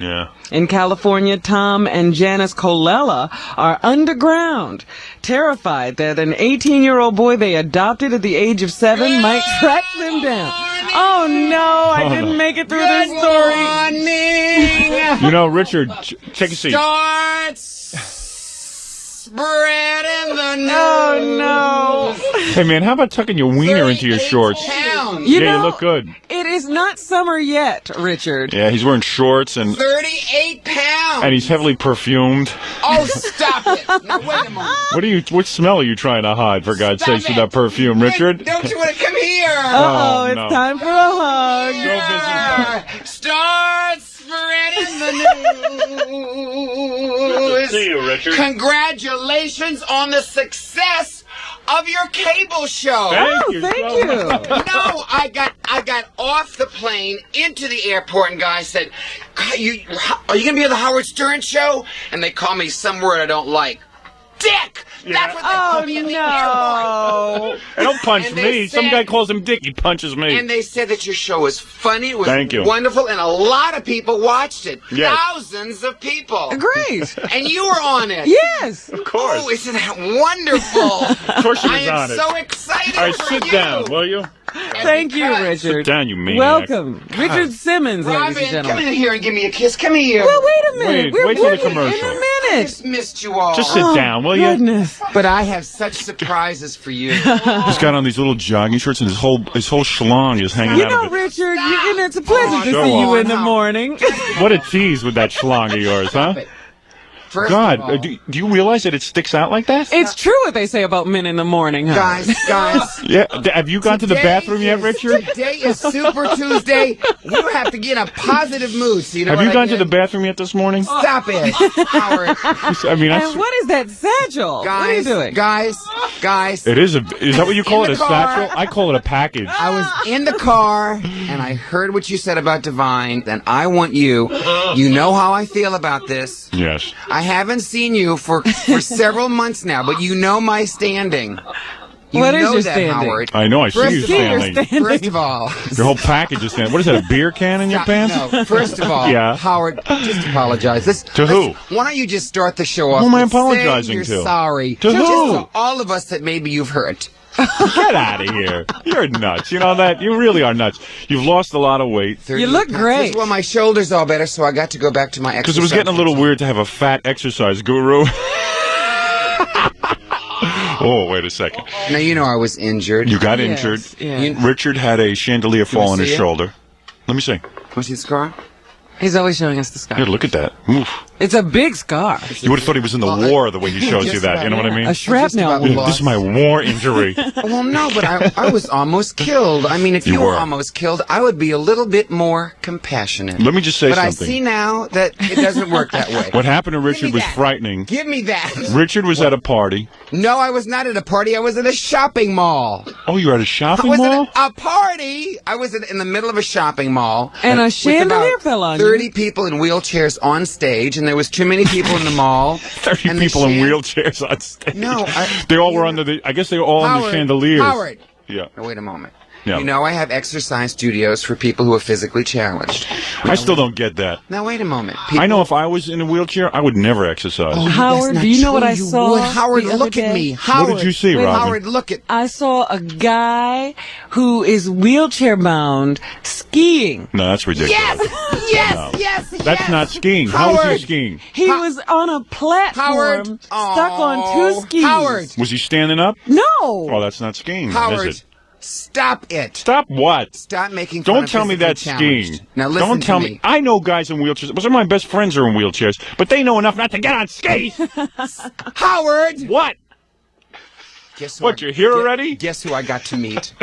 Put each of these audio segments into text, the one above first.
Yeah. In California, Tom and Janice Colella are underground, terrified that an 18-year-old boy they adopted at the age of 7 might track them down. Oh, no, I didn't make it through this story. You know, Richard, take a seat. Spreading the news. Oh, no. Hey, man, how about tucking your wiener into your shorts? You You look good. It is not summer yet, Richard. Yeah, he's wearing shorts and 38 pounds. and he's heavily perfumed. Oh, stop it. Now, wait a moment. What smell are you trying to hide, for God's sakes, with that perfume, Richard? Don't you want to come here? Uh-oh, it's no. time for a hug. Start spreading the news. Good to see you, Richard. Congratulations on the success of your cable show. Thank you. Thank you. No, I got off the plane into the airport, and guys said, are you going to be on the Howard Stern show? And they call me some word I don't like. Dick! Yeah. That's what they call me in the airport. Hey, don't punch And me. they Some said- guy calls him Dick. He punches me. And they said that your show was funny, it was Thank you. wonderful, and a lot of people watched it. Yes. Thousands of people. Great. And you were on it. Yes. Of course. Oh, isn't that wonderful? Of course she I was am on it. so excited All right, for sit you. down, will you? Thank you, Richard. Sit down, you maniac. Welcome. Richard Simmons, ladies and Robin, come gentlemen. in here and give me a kiss. Come here. Well, wait a minute. Wait till the working commercial. in a I minute. just missed you all. Just sit down, will you? Goodness. But I have such surprises for you. He's got on these little jogging shorts, and his whole schlong is hanging You out know, of it. Richard, it's a pleasure to Show see you off. in the morning. What a tease with that schlong of yours, huh? First God, of all, do you realize that it sticks out like that? It's true what they say about men in the morning, huh? guys. Yeah. Have you gone to the Today bathroom yet, is- Richard? Today is Super Tuesday. You have to get in a positive mood. So you know Have what you I gone to did? the bathroom yet this morning? Stop it, Howard. I mean, And what is that satchel? What are you doing? Guys. it is is that what you call In it, a the car. satchel? I call it a package. I was in the car and I heard what you said about Divine. Then I want you. You know how I feel about this. Yes. I haven't seen you for several months now, but you know my standing. You What is know your that, standing? Howard. I know. I see First you of all- standing. First of all, Your whole package is standing. What is that? A beer can in your pants? No, first of all, Yeah. Howard, just apologize. To who? Why don't you just start the show off? Who am I with saying apologizing you're to? Sorry. To Just who? to all of us that maybe you've hurt. Get out of here. You're nuts. You know that? You really are nuts. You've lost a lot of weight. You look great. Well, my shoulders all better, so I got to go back to my exercise. Because it was getting a little weird to have a fat exercise guru. Oh, wait a second. Now, you know I was injured. You got Yes, injured. yeah. Richard had a chandelier fall on his see it? shoulder. Let me see. Was he the scar? He's always showing us the scar. Here, look at that. Oof. It's a big scar. You would have thought he was in the war the way he shows you that. You know what I mean? A shrapnel about wound. lost. This is my war injury. Well, no, but I was almost killed. I mean, if You you were were. almost killed, I would be a little bit more compassionate. Let me just say But I something. see now that it doesn't work that way. What happened to Give me Richard was that. frightening. Give me that. Richard was at a party. No, I was not at a party. I was at a shopping mall. Oh, you were at a I shopping was mall? at a party. I was in the middle of a shopping mall. And a with chandelier about fell on 30 you. people in wheelchairs on stage, and there was too many people in the mall. 30 and the people in chan- wheelchairs on stage. No, they all were under the. I guess they were all on the Howard, chandeliers. Howard. Yeah. Now, wait a moment. Yeah. You know I have exercise studios for people who are physically challenged. I still don't get that. Now, wait a moment. I know if I was in a wheelchair, I would never exercise. Oh, Howard, that's not do you know what true. I You saw would. Howard, the other look at day? me. Howard, What did you see, Wait, Robin? Howard, look at. I saw a guy who is wheelchair bound skiing. No, that's ridiculous. Yes. That's not skiing. How was he Howard. skiing? He was on a platform Howard. stuck on Oh, two skis. Howard. Was he standing up? No. Oh, that's not skiing, Howard, is it? stop it. Stop what? Stop making fun Don't of tell me physically that's challenged. skiing. Now listen Don't tell to me. I know guys in wheelchairs. Some of my best friends are in wheelchairs, but they know enough not to get on skis. Howard. What? Guess who What, you're here already? Guess who I got to meet?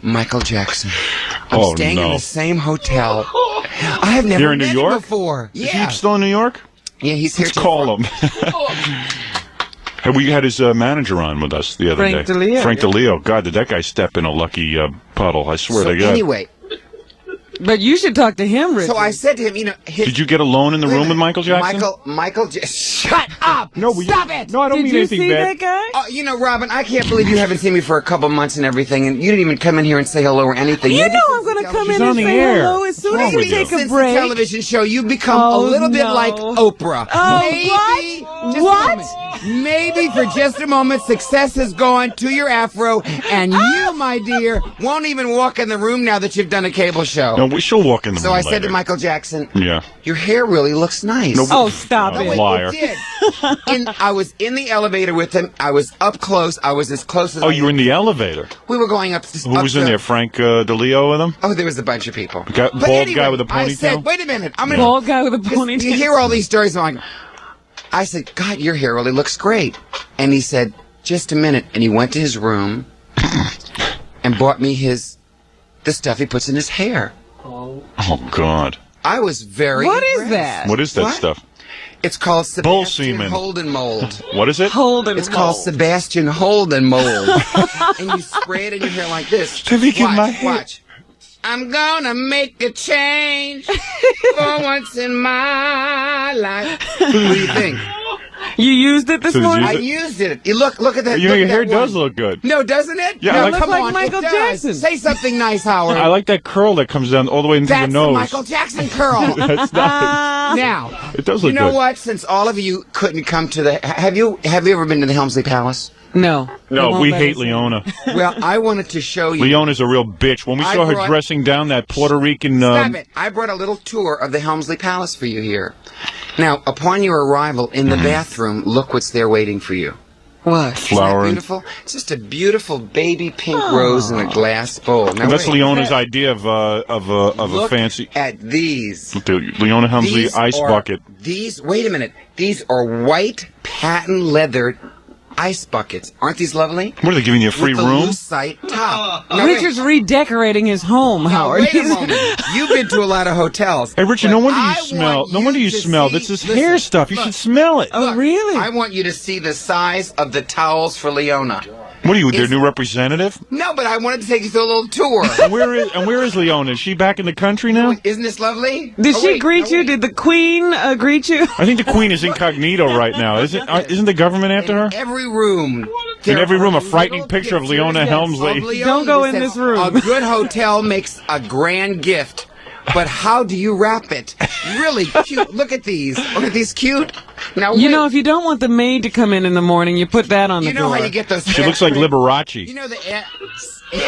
Michael Jackson. I'm Oh, staying in no. the same hotel. I have never Here in New met York? him before. Is Yeah. he still in New York? Yeah, he's here. Let's call him. Hey, we had his manager on with us the other Frank day. DeLeo. Frank DeLeo. God, did that guy step in a lucky puddle? I swear So to God. anyway, But you should talk to him, Richard. So I said to him, you know... Did you get alone in the room with Michael Jackson? Michael, shut up! No, Stop it! No, I don't Did mean you anything see bad. that guy? You know, Robin, I can't believe you haven't seen me for a couple months and everything, and you didn't even come in here and say hello or anything. You Maybe know since I'm going the to come She's in on and the say air. hello as soon as What's we wrong take with a Since break. the television show, you've become a Oh, little bit no. like Oprah. Oh, Maybe, what? just a What? moment. Maybe for just a moment, success has gone to your afro, and you, my dear, won't even walk in the room now that you've done a cable show. No, she'll walk in the So room I said later. to Michael Jackson, Yeah. your hair really looks nice. No, Oh, stop it. Wait, Liar. it did. I was in the elevator with him. I was up close. I was as close as Oh, you were in the elevator. We were going up. Who was in there? Frank DeLeo with him? Oh, there was a bunch of people. Bald guy with a I ponytail? said, wait a minute. I'm gonna. Bald guy with a 'cause ponytail. You hear all these stories. I'm like, I said, God, your hair really looks great. And he said, just a minute. And he went to his room and bought me the stuff he puts in his hair. Oh, God. I was very. What is impressed. that? What is that What? stuff? It's called Bull Sebastian semen. Holden mold. What is it? Holden. It's called Sebastian Holden mold. And you spray it in your hair like this. To make it my hair. Watch. I'm gonna make a change for once in my life. What do you think? You used it this So did morning? I used it. You look at that. You know, look your at hair that does one. look good. No, doesn't it? Yeah, no, I like- come Look on, like Michael it does. Jackson. Say something nice, Howard. I like that curl that comes down all the way into That's the nose. the Michael Jackson curl. That's nice. Now, It does you look know good. what? Since all of you couldn't come to the, have you ever been to the Helmsley Palace? No. They No, won't we let hate us in. Leona. Well, I wanted to show you. Leona's a real bitch. When we I saw her brought- dressing down that Puerto Rican... Stop it. I brought a little tour of the Helmsley Palace for you here. Now, upon your arrival in the bathroom, look what's there waiting for you. What? Isn't that Flowering. beautiful? It's just a beautiful baby pink rose in a glass bowl. Now, And that's wait. Leona's idea of a Look fancy... at these. The Leona Helmsley These ice are- bucket. Wait a minute. These are white patent leather ice buckets. Aren't these lovely? What, are they giving you a free With the room? lucite top. Now, wait. Richard's redecorating his home, Now, Howard. wait a moment. You've been to a lot of hotels. Hey, Richard, but no wonder I you smell. want No wonder you to smell. see- This is listen, hair stuff. You look, should smell it. Oh, really? I want you to see the size of the towels for Leona. What are you, their It's- new representative? No, but I wanted to take you through a little tour. Where is Leona? Is she back in the country now? Isn't this lovely? Did Oh, she wait, greet no, you? wait. Did the Queen isn't you? I think the Queen is incognito right now. Isn't the government after her? In every room. In every room, a there are frightening little picture of pictures Leona Helmsley. of Leona Don't go that in says, this room. A good hotel makes a grand gift. But how do you wrap it? Really cute. Look at these. Look at these cute. Now, You wait. know, if you don't want the maid to come in the morning, you put that on the You know door. how you get those. She looks like Liberace. You know the.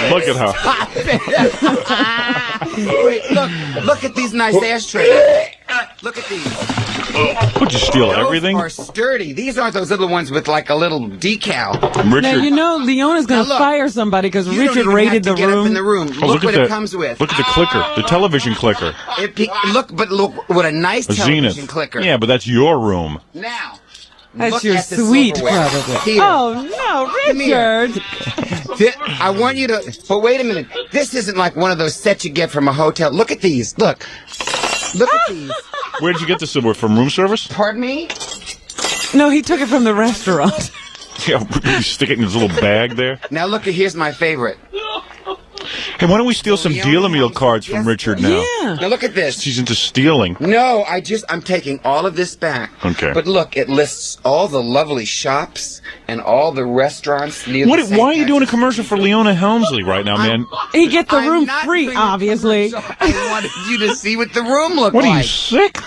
Look at her. Stop it. Wait, look at these nice ashtrays. Look at these. Would you steal Those everything? are sturdy. These aren't those little ones with like a little decal. Richard. Now, you know, Leona's going Now, to look, fire somebody because You don't Richard even raided have the to get room. Up in the room. Oh, Look what at it the, comes with. Look at the clicker, the television clicker. Look what a nice A television Zenith. clicker. Yeah, but that's your room. Now. That's look your at the suite, silverware. probably. Here. Oh, no, Come here. Richard. I want you to. But wait a minute. This isn't like one of those sets you get from a hotel. Look at these. Look. Look at these. Where did you get this silverware from? Room service? Pardon me? No, he took it from the restaurant. Yeah, you stick it in his little bag there. Now look. Here's my favorite. Hey, why don't we steal some Leona deal a meal Helmsley. cards from Yes, Richard now? Yeah. Now look at this. She's into stealing. No, I'm taking all of this back. Okay. But look, it lists all the lovely shops and all the restaurants near the St. Why are you doing a Patrick's- commercial for Leona Helmsley right now, man? He gets the I'm room not free, doing a obviously. commercial. I wanted you to see what the room looked What are you, like. sick?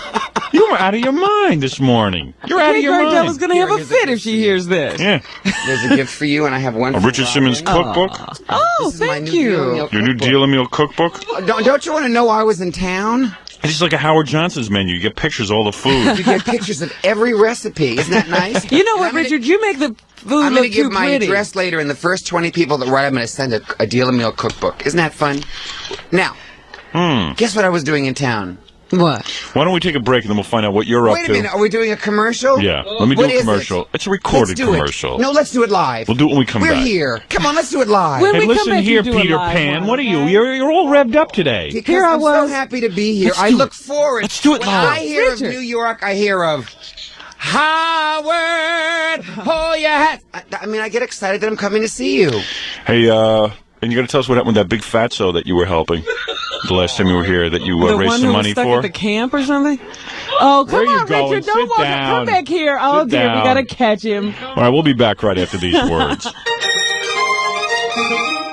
You were out of your mind this morning. You're out of Hey, your Gardella's mind. going to have a Here's a fit if she hears this. Yeah. There's a gift for you, and I have one A for Richard Simmons Robin. cookbook. Oh, This is my thank new deal you. meal Your new cookbook. deal a meal cookbook. Don't you want to know I was in town? It's like a Howard Johnson's menu. You get pictures of all the food. You get pictures of every recipe. Isn't that nice? You know And what, I'm gonna- Richard? You make the food I'm going to look too give my pretty. address later, and the first 20 people that write, I'm going to send a deal a meal cookbook. Isn't that fun? Now, guess what I was doing in town? What? Why don't we take a break and then we'll find out what you're up Wait a to? minute, are we doing a commercial? Yeah, let me do What a is commercial. it? It's a recorded Let's do commercial. It. No, let's do it live. We'll do it when we come We're back. here. Come on, let's do it live. When Hey, we come listen back, here, you do a Peter live Pan. one, What are you? okay? You're all revved up today. Because Here I I'm was. so happy to be here. Let's I do look it. forward. Let's do it When live. I hear Richard. of New York, I hear of Howard. Oh, yeah. I mean, I get excited that I'm coming to see you. Hey, and you got to tell us what happened with that big fatso that you were helping. the last time you were here that you The raised one some who money was stuck for? at the camp or something? Oh, come Where you on, going? Richard. Don't Sit walk. down. Come back here. Oh, Sit dear. down. We got to catch him. All right, we'll be back right after these words.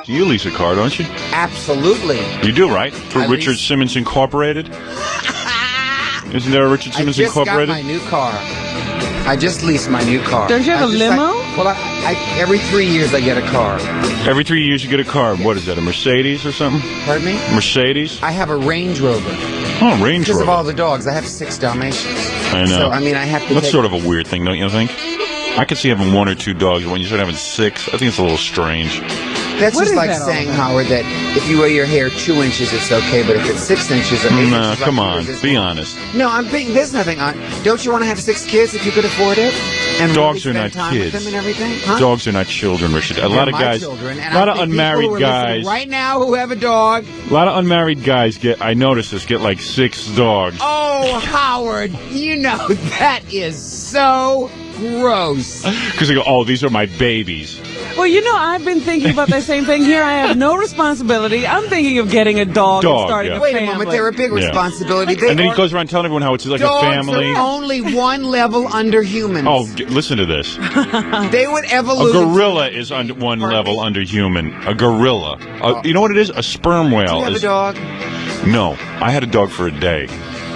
You lease a car, don't you? Absolutely. You do, right? For I Richard lease- Simmons Incorporated? Isn't there a Richard Simmons I just Incorporated? got my new car. I just leased my new car. Don't you have a limo? Every 3 years I get a car. Every 3 years you get a car. What is that, a Mercedes or something? Pardon me? Mercedes? I have a Range Rover. Oh, Range Because of Rover. all the dogs. I have 6 Dalmatians. I know. So, I mean, I have to That's take... sort of a weird thing, don't you think? I could see having 1 or 2 dogs, but when you start having 6, I think it's a little strange. That's What just is like that all saying, about? Howard, that if you wear your hair 2 inches, it's okay, but if it's 6 inches or 8 inches... Nah, like come on. yours is- Be honest. No, I'm being... There's nothing on... Don't you want to have 6 kids if you could afford it? And Dogs really are spend not time with kids. them and everything? Huh? Dogs are not children, Richard. A lot of my guys, children, and a lot I of think people unmarried who are listening guys, right now who have a dog. a lot of unmarried guys get, I noticed this, get like 6 dogs. Oh, Howard, you know that is so gross. Because they go, oh, these are my babies. Well, you know, I've been thinking about that same thing here. I have no responsibility. I'm thinking of getting a dog and starting yeah. a Wait family. a moment, they're a big Yeah. responsibility. They And then he are- goes around telling everyone how it's like a dogs family. are only one level under humans. Oh, listen to this. They would A evolve. gorilla is under one level under human. A gorilla. You know what it is? A sperm Do whale you have is. a dog? No, I had a dog for a day.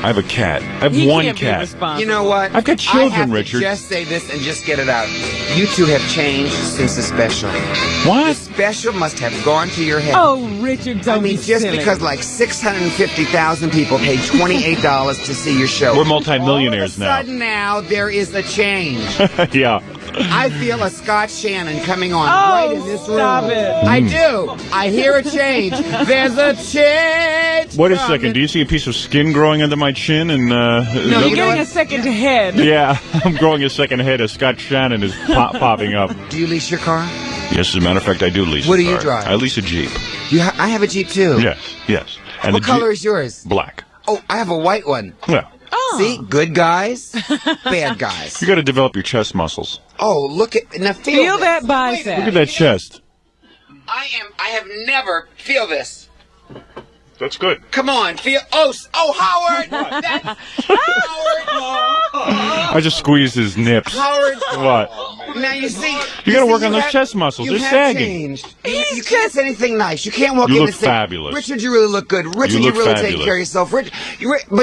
I have a cat. I have He one can't be cat. responsible. You know what? I've got children, I have Richard. To just say this and just get it out. You two have changed since the special. The What? special must have gone to your head. Oh, Richard, don't I mean, be just silly. because like 650,000 people paid $28 to see your show. We're multimillionaires All of a sudden now there is a change. Yeah. I feel a Scott Shannon coming on Oh, right in this room. stop it. I do. I hear a change. There's a change. Wait a from second. it. Do you see a piece of skin growing under my chin? And No, You're you know getting what? a second head. yeah, I'm growing a second head as Scott Shannon is popping up. Do you lease your car? Yes, as a matter of fact, I do lease. What a do you car. drive? I lease a Jeep. I have a Jeep too. Yes, yes. And What the color Jeep- is yours? Black. Oh, I have a white one. Yeah. See, good guys, bad guys. You got to develop your chest muscles. Oh, look at now. Feel this. that Look bicep. at that chest. I have never feel this. That's good. Come on, feel. Oh, Howard. That's Howard. I just squeezed his nips. Howard. What? Now you see. You gotta see, work on those have- chest muscles. You They're have sagging. changed. You can't say anything nice. You can't walk You in look and say, fabulous. Richard, you really look good. Richard, You you look really take fabulous. care of yourself. But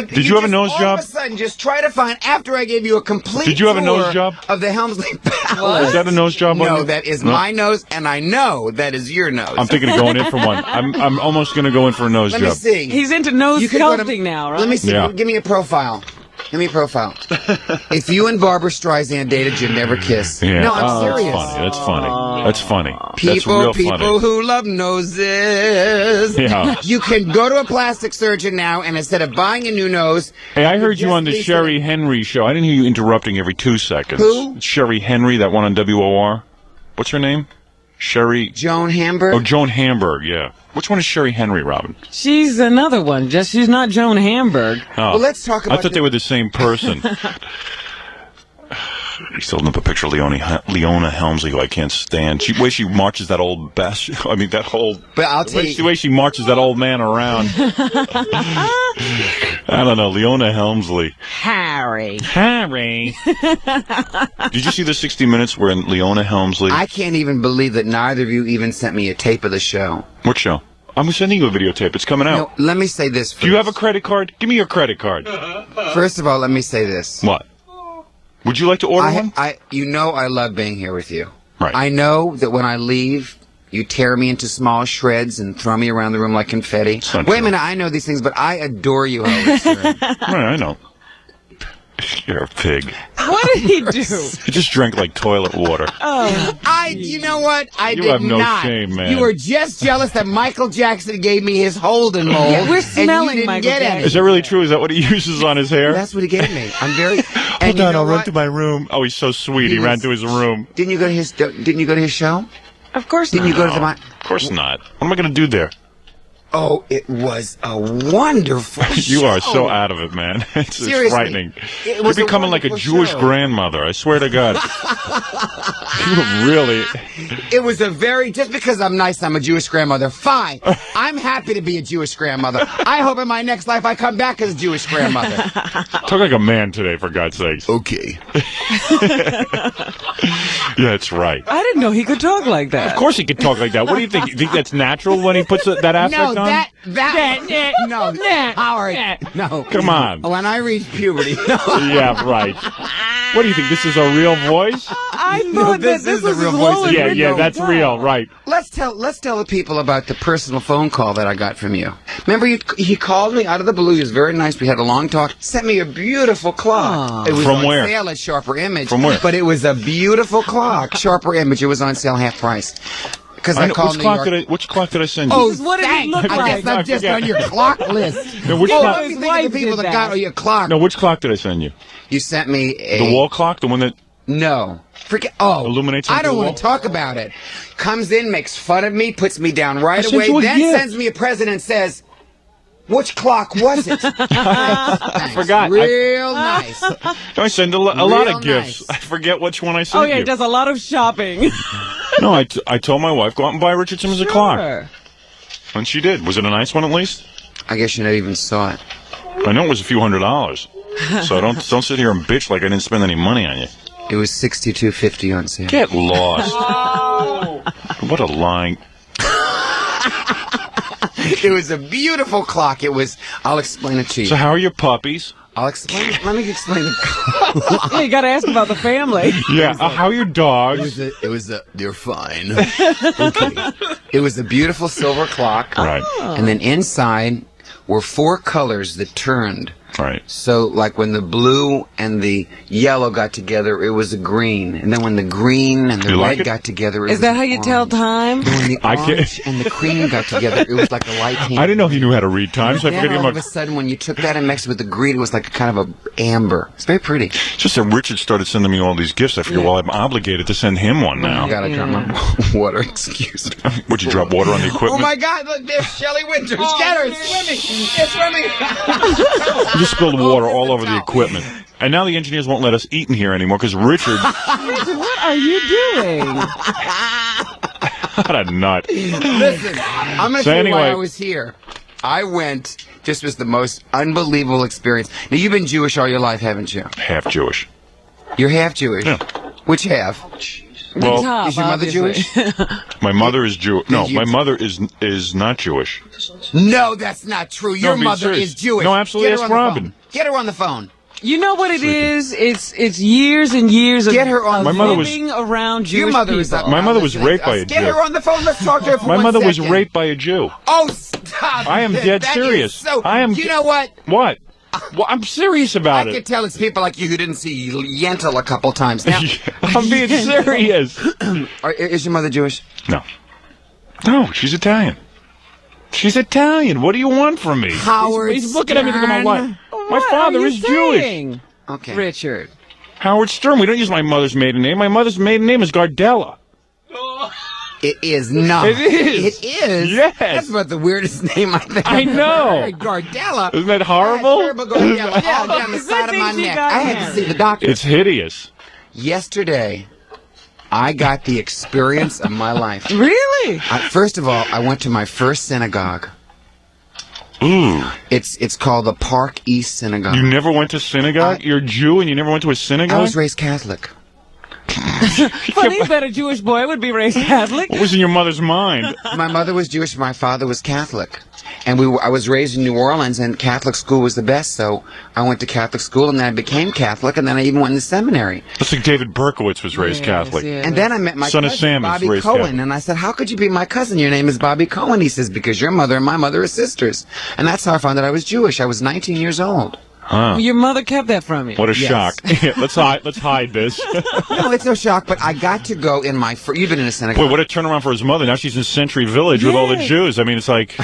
Did you have a just nose all job? Of a sudden, just try to find. After I gave you a complete. Did you have a nose tour job? of the Helmsley Palace? Is that a nose job? on No, you? that is No? my nose, and I know that is your nose. I'm thinking of going in for one. I'm almost going to go in for a nose Let me job. see. He's into nose You could go to- sculpting now, right? Let me see. Yeah. Give me a profile. Give me a profile. If you and Barbara Streisand dated, you'd never kiss. Yeah. No, I'm Oh, serious. That's funny. That's funny. That's People real funny. who love noses. Yeah. You can go to a plastic surgeon now, and instead of buying a new nose, Hey, I heard you just on the lease Sherry it. Henry show. I didn't hear you interrupting every 2 seconds. Who? Sherry Henry, that one on WOR. What's her name? Sherry. Joan Hamburg. Oh, Joan Hamburg. Yeah. Which one is Sherry Henry, Robin? She's another one. Just she's not Joan Hamburg. Oh. Well, let's talk about I thought they were the same person. He's holding up a picture of Leona Helmsley, who I can't stand. The way she marches that old best. I mean, that whole. But I'll tell The you. way she marches that old man around. I don't know. Leona Helmsley. Harry. Harry. Did you see the 60 Minutes where Leona Helmsley? I can't even believe that neither of you even sent me a tape of the show. What show? I'm sending you a videotape. It's coming out. No, let me say this first. Do you have a credit card? Give me your credit card. First of all, let me say this. What? Would you like to order one? You know I love being here with you. Right. I know that when I leave, you tear me into small shreds and throw me around the room like confetti. It's not Wait a true. minute, I know these things, but I adore you, Howard Stern. Right, I know. You're a pig. What did he do? You just drank like toilet water. You know what? I You did have no not. shame, man. You were just jealous that Michael Jackson gave me his Holden mold. Yeah, we're and smelling you didn't Michael get Jackson. any. Is that really true? Is that what he uses on his hair? That's what he gave me. I'm very. Hold on, I'll run to my room. Oh, he's so sweet. He ran to his room. Didn't you go to his show? Of course Didn't not. you go to the? Of course not. What am I going to do there? Oh, it was a wonderful You are show. so out of it, man. It's Seriously, frightening. it You're was a becoming like a wonderful Jewish show. grandmother. I swear to God. You really... It was a very, just because I'm nice, I'm a Jewish grandmother. Fine. I'm happy to be a Jewish grandmother. I hope in my next life I come back as a Jewish grandmother. Talk like a man today, for God's sakes. Okay. Yeah, it's right. I didn't know he could talk like that. Of course he could talk like that. What do you think? You think that's natural when he puts that affect No, on? no, Howard, no. Come on. When I reach puberty, no. Yeah, right. What do you think? This is a real voice? I thought this that is this the was real his voice of Lola Yeah, Ritchie. yeah, that's real, right. Let's tell the people about the personal phone call that I got from you. Remember, he called me out of the blue. He was very nice. We had a long talk. Sent me a beautiful clock. It was From on where? sale at Sharper Image. From where? But it was a beautiful clock. Sharper Image. It was on sale half price. Because I called Which New clock York. which clock did I send you? Oh, Jesus, what did he look I like? guess I'm just Yeah. on your clock list. No, which Oh, clock? let me His think of wife the people did that that. got your clock. No, which clock did I send you? You sent me a... The wall clock? The one that... No. Forget. Oh, Illuminates I something don't on the want to talk about it. Comes in, makes fun of me, puts me down right sent away, you a then gift. sends me a present and says, "Which clock was it?" I forgot. Real nice. I send a lot Real of gifts. nice. I forget which one I Oh, sent yeah, you. he does a lot of shopping. No, I told my wife, go out and buy Richard Simmons a clock. Sure. And she did. Was it a nice one at least? I guess you never even saw it. I know it was a few $100s. So don't sit here and bitch like I didn't spend any money on you. It was $62.50 on sale. Get lost. What a lying. It was a beautiful clock. It was. I'll explain it to you. So how are your puppies? I'll explain it. Let me explain it. Yeah, you got to ask about the family. Yeah. How are your dogs? They're fine. Okay. It was a beautiful silver clock. Right. And then inside were 4 colors that turned. Right. So, like when the blue and the yellow got together, it was a green. And then when the green and the You like red it? got together, it Is was that an how you tell orange. time? When the I can't- orange and the cream got together, it was like a light hand. I didn't know he knew how to read time, so I Then figured he all of a must. sudden, when you took that and mixed it with the green, it was like a kind of a amber. It's very pretty. Just that Richard started sending me all these gifts. I figured, well, I'm obligated to send him one I now. gotta drop my water. Excuse me. Would you drop water on the Oh equipment? my God! Look, there's Shelley Winters. Get her! It's swimming! It's swimming! You just spilled water Oh, all there's over a the towel. equipment. And now the engineers won't let us eat in here anymore because Richard... Richard, what are you doing? What a nut. Listen, I'm gonna So tell you why anyway- I was here. I went. This was the most unbelievable experience. Now, you've been Jewish all your life, haven't you? Half Jewish. You're half Jewish. Yeah. Which half? Well, Top, Is your mother obviously. Jewish? my mother is Jewish. No, Did you- my mother is not Jewish. No, that's not true. Your I'm being mother serious. is Jewish. No, absolutely. Get her Ask on the Robin. phone. Get her on the phone. You know what it is? It's years and years of, Get her on of the My mother was- living around Jewish Your mother is. people. My mother was raped by a Get Jew. her on the phone. Let's talk to her for My 1 mother was second. raped by a Jew. Oh, stop! I am it. dead That is serious. So, I am- You know what? What? Well, I'm serious I about can it. tell it's people like you who didn't see Yentl a couple times. Now, I'm being serious. is your mother Jewish? No. No, she's Italian. She's Italian. What do you want from me? Howard He's looking at me thinking, my Stern. wife. My What father are you is Jewish. saying, Okay. Richard? Howard Stern. We don't use my mother's maiden name. My mother's maiden name is Gardella. It is not. It is. It is. Yes. That's about the weirdest name I think. I I've ever know. heard. Gardella. Isn't that horrible? Terrible Gardella. Yeah, down the Good side of thing my she neck. got I had to married. see the doctor. It's hideous. Yesterday, I got the experience of my life. Really? First of all, I went to my first synagogue. Ooh. It's called the Park East Synagogue. You never went to synagogue? You're a Jew and you never went to a synagogue? I was raised Catholic. Funny that a Jewish boy would be raised Catholic. What was in your mother's mind? My mother was Jewish. My father was Catholic. And I was raised in New Orleans, and Catholic school was the best. So I went to Catholic school, and then I became Catholic, and then I even went to seminary. Looks like David Berkowitz was raised Yes, Catholic. yeah. And then I met my Son of cousin, Sam is Bobby raised Cohen. Catholic. And I said, how could you be my cousin? Your name is Bobby Cohen. He says, because your mother and my mother are sisters. And that's how I found out I was Jewish. I was 19 years old. Your mother kept that from you. What a Yes. shock. Let's hide this. No, it's no shock, but I got to go in my you've been in a synagogue. Boy, what a turnaround for his mother. Now she's in Century Village with all the Yes. Jews. I mean, it's like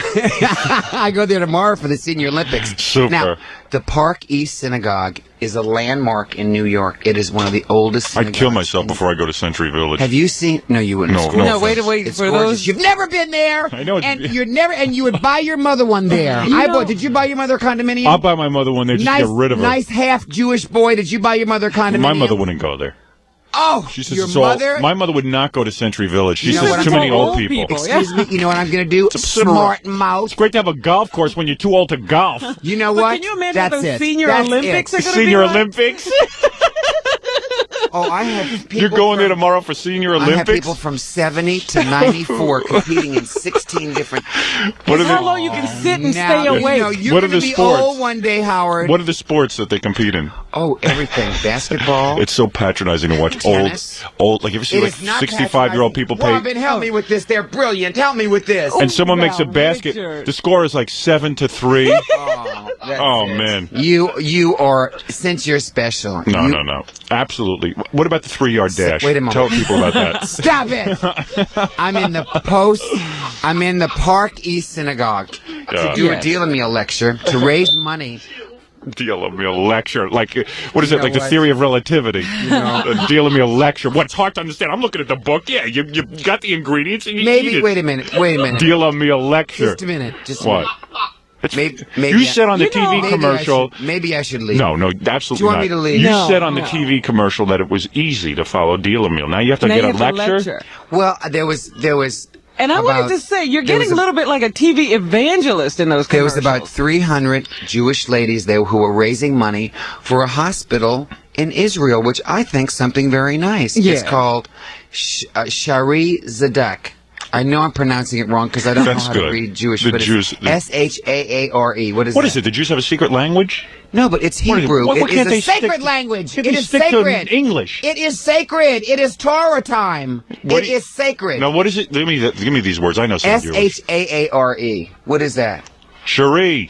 I go there tomorrow for the Senior Olympics. Super. Now, the Park East Synagogue is a landmark in New York. It is one of the oldest synagogues. I'd kill myself before I go to Century Village. Have you seen? No, you wouldn't. No, It's no. No, wait It's for gorgeous. those. You've never been there. I know it's- and you would buy your mother one there. Did you buy your mother a condominium? I'll buy my mother one there just to get rid of her. Nice half Jewish boy. Did you buy your mother a condominium? My mother wouldn't go there. Oh, She says your it's all, mother. my mother would not go to Century Village. She You know says what too I'm many saying? old Old people. people. Excuse me. You know what I'm going to do? absurd. Smart mouth. It's great to have a golf course when you're too old to golf. You know But what? can you imagine That's what the it. Senior That's Olympics it. are going to be Senior like? Olympics. Oh, I have people. You're going there from- tomorrow for Senior I have Olympics. people from 70 to 94 competing in 16 different. What are How the long you can sit and Now, stay awake. you're What are going to the be sports? old one day, Howard. what are the sports that they compete in? Oh, everything. Basketball. It's so patronizing to watch Tennis. old. Like, you ever see It like is not 65-year-old people pay? Robin, help me with this. They're brilliant. Help me with this. And someone makes a Wow, basket. Richard. The score is like 7-3. Oh, that's Oh it. man. You are, since you're special. No. Absolutely. What about the 3-yard dash? Wait a moment. Tell people about that. Stop it! I'm in the Park East Synagogue to do a Yes. deal meal lecture to raise money. Deal of me a lecture. Like, what is it? know Like the what? theory of relativity. Deal of me a lecture. What? It's hard to understand. I'm looking at the book. Yeah, you got the ingredients and you eat Maybe, it. wait a minute. Deal of me a lecture. Just a minute. Just a What? minute. It's, Maybe you said on the You know- TV commercial. Maybe I should leave. No, absolutely Do you want not. me to leave? You No, said on the no. TV commercial that it was easy to follow deal a meal. Now you have to Now get you a have to lecture. Well, there was. And I wanted about- to say, you're there getting was a little bit like a TV evangelist in those There was commercials. about 300 Jewish ladies there who were raising money for a hospital in Israel, which I think something very nice. Yeah. It's called Shari Zadok. I know I'm pronouncing it wrong because I don't know That's how good. to read Jewish, The but Jews- it's Shaare. What is What that? is it? The Jews have a secret language? No, but it's What is it? Hebrew. What It can't is they a stick sacred to- language. Can't It they is stick to sacred. English? It is sacred. It is Torah time. What It do you- is sacred. Now, what is it? Give me these words. I know some Jewish. Shaare. What is that? Cherie.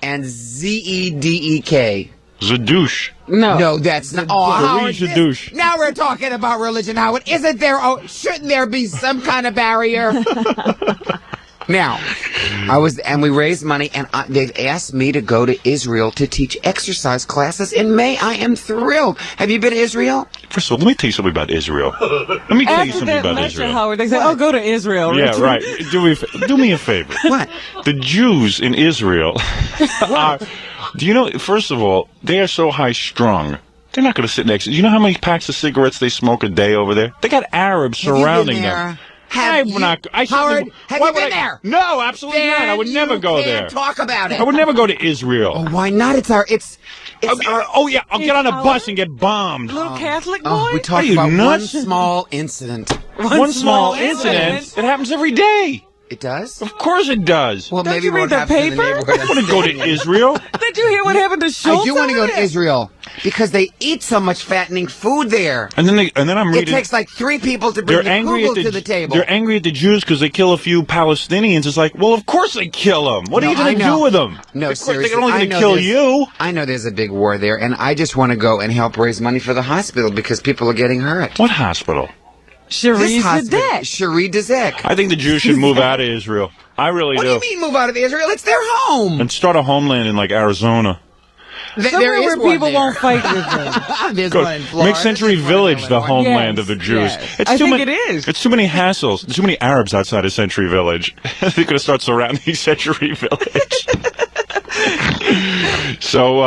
And Zedek. Zadouche. No, that's not. Oh, Howard, Cherie Zadouche. now we're talking about religion, Howard. Isn't there? Oh, shouldn't there be some kind of barrier? Now, we raised money, and they've asked me to go to Israel to teach exercise classes in May. I am thrilled. Have you been to Israel? First of all, let me tell you something about Israel. Let me tell you After something that about lecture, Israel. Howard, they said, "Oh, go to Israel." Yeah, Richard." right. Do me a favor. What? The Jews in Israel are, do you know, first of all, they are so high strung. They're not going to sit next to you. Know how many packs of cigarettes they smoke a day over there? They got Arabs Have you been surrounding there? them. Have you, I shouldn't Howard, have why you would been I- there? No, absolutely not. I would Then never you go can't there. Talk about it. I would never go to Israel. Oh, why not? It's our. It's our. Oh yeah, I'll get on a bus and get bombed. Little Catholic boy. Oh, we talked you about nuts? one small incident. One small incident. It happens every day. It does? Of course it does. Well, Don't maybe you read what the happens in paper? neighborhood. I want to go to Israel. Did you hear what happened to Schultz? I do want to go over to there? Israel because they eat so much fattening food there. And then I'm It reading. takes like 3 people to bring They're the angry kugel at to the table. They're angry at the Jews because they kill a few Palestinians. It's like, well, of course they kill them. What are No, you going I to know. do with them? No, of course seriously. they're only I going to know kill there's- you. I know there's a big war there, and I just want to go and help raise money for the hospital because people are getting hurt. What hospital? Cherie hospital, Zadek. Cherie Dezek. I think the Jews should move out of Israel. I really What do you mean move out of Israel? It's their home. And start a homeland in like Arizona. Somewhere there is where one people there. won't fight with them. There's Go- one in Florida. Make Century There's one in Village the Illinois. homeland Yes, of the Jews. yes. It's I too think many, it is. It's too many hassles. There's too many Arabs outside of Century Village. They're going to start surrounding Century Village. So,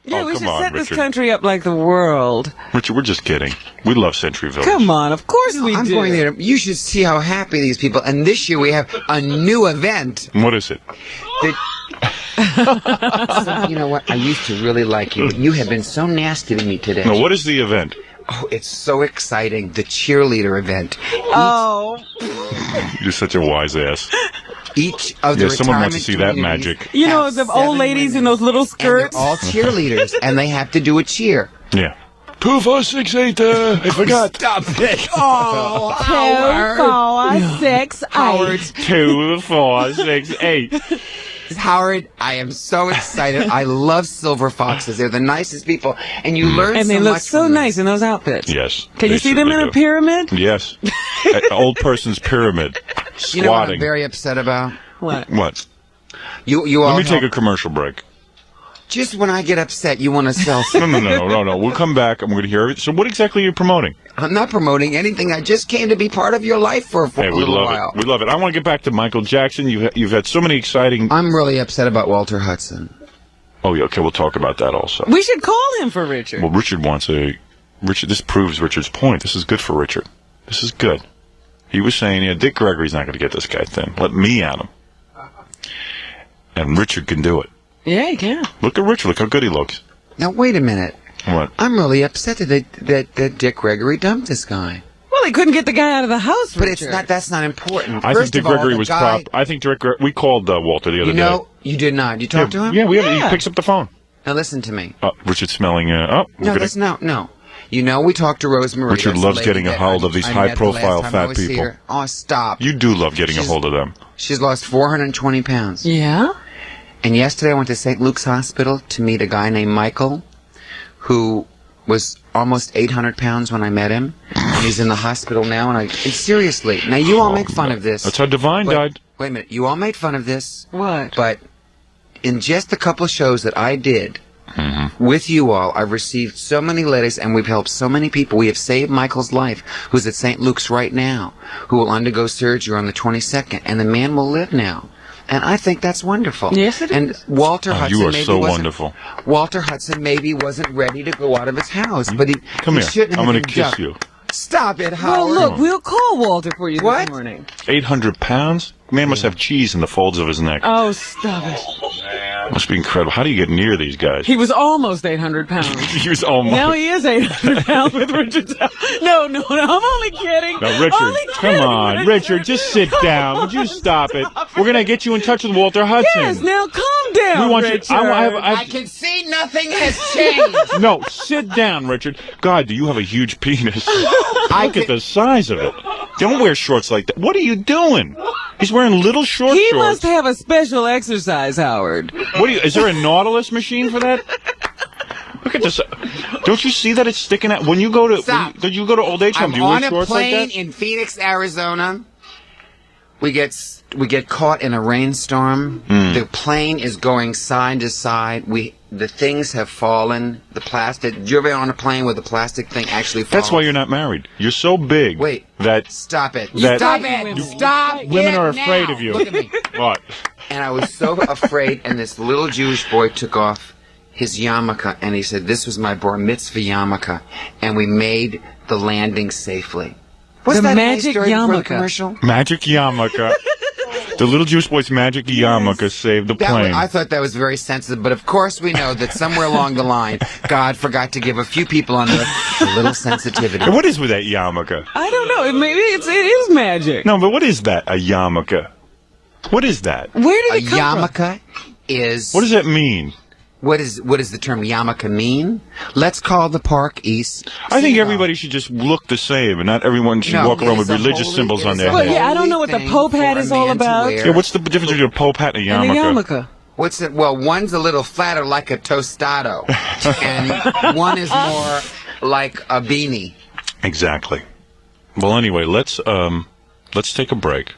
Yeah, oh, we come should on, set this Richard. country up like the world. Richard, we're just kidding. We love Century Village. Come on, of course we I'm do. going there. You should see how happy these people. And this year we have a new event. What is it? So, you know what? I used to really like you, but you have been so nasty to me today. No, what is the event? Oh, it's so exciting. The cheerleader event. Oh, You're such a wise ass. Each of the Yeah, someone wants to retirement see that communities magic. you know have the 7 old ladies in women, those little and they're skirts. all cheerleaders, and they have to do a cheer. Yeah. 2, 4, 6, 8. I forgot. Stop it! Oh, 2, 4, 6, 8. Howard. 2, 4, 6, 8. Howard, I am so excited. I love silver foxes. They're the nicest people, and you learn. And so they look much so from them. nice in those outfits. Yes. Can you see them in a pyramid? Yes. An old person's pyramid. Squatting. You know what I'm very upset about? What? What? You all. Let me take a commercial break. Just when I get upset, you want to sell No, something. no. We'll come back and we're going to hear it. So what exactly are you promoting? I'm not promoting anything. I just came to be part of your life for a little while. We love it. I want to get back to Michael Jackson. You've had so many exciting... I'm really upset about Walter Hudson. Oh, yeah, okay, we'll talk about that also. We should call him for Richard. Well, Richard wants a... This proves Richard's point. This is good for Richard. This is good. He was saying, yeah, Dick Gregory's not going to get this guy thin. Let me at him. And Richard can do it. Yeah, he can. Look at Richard. Look how good he looks. Now, wait a minute. What? I'm really upset that Dick Gregory dumped this guy. Well, he couldn't get the guy out of the house, But Richard. that's not important. I think Dick Gregory was prop. I think we called Walter the other day. No, you did not. You talked to him? Yeah, he picks up the phone. Now listen to me. Richard's smelling... No. You know, we talked to Rosemary. Richard loves getting a hold of these high-profile fat people. Here. Oh, stop. You do love getting a hold of them. She's lost 420 pounds. Yeah? And yesterday I went to St. Luke's Hospital to meet a guy named Michael, who was almost 800 pounds when I met him. And he's in the hospital now. And seriously, now you all make fun of this. That's how Divine died. Wait a minute. You all made fun of this. What? But in just a couple shows that I did with you all, I've received so many letters, and we've helped so many people. We have saved Michael's life, who's at St. Luke's right now, who will undergo surgery on the 22nd, and the man will live now. And I think that's wonderful. Yes, it and is. Walter Hudson you are maybe so wasn't, wonderful. Walter Hudson maybe wasn't ready to go out of his house, but he Come he here. shouldn't I'm have going to kiss induct- you. Stop it, Well, Howard. look, we'll call Walter for you What? this morning. 800 pounds? Man must have cheese in the folds of his neck. Oh, stop it. Must be incredible. How do you get near these guys? He was almost 800 pounds. He was almost... Now he is 800 pounds with Richard's help. No, I'm only kidding. Now, Richard, Only come kidding, on. Richard, just sit down. Would you stop it? We're going to get you in touch with Walter Hudson. Yes, now calm down, We want you- Richard. I can see nothing has changed. No, sit down, Richard. God, do you have a huge penis? Look at the size of it. Don't wear shorts like that. What are you doing? He's wearing little short He shorts. must have a special exercise, Howard. What do you? Is there a Nautilus machine for that? Look at this. Don't you see that it's sticking out? When you go to Stop. When you go to old age home, I'm do you wear on a shorts like plane that? in Phoenix, Arizona. We get caught in a rainstorm. The plane is going side to side. The things have fallen. The plastic. You're ever on a plane where the plastic thing actually falls? That's why you're not married. You're so big. Wait. That Stop it. That- Stop it. Stop women it are afraid now. of you. Look at me. What? And I was so afraid, and this little Jewish boy took off his yarmulke, and he said, "This was my bar mitzvah yarmulke," and we made the landing safely. What's The that magic story before the yarmulke. commercial? Magic yarmulke. The little Jewish boy's magic yarmulke saved the plane. I thought that was very sensitive, but of course we know that somewhere along the line, God forgot to give a few people on earth a little sensitivity. And what is with that yarmulke? I don't know. Maybe it is magic. No, but what is that? A yarmulke? What is that? Where A did it come from? yarmulke is... What does that mean? What does the term yarmulke mean? Let's call the park East. I think Seagull. everybody should just look the same, and not everyone should No, walk around it with is a religious holy- symbols it on is their a Well, head. yeah, I don't know what the thing Pope for hat a is all man to about. wear. Yeah, what's the difference between a Pope hat and a And the yarmulke? yarmulke. What's it? Well, one's a little flatter like a tostado, and one is more like a beanie. Exactly. Well, anyway, let's take a break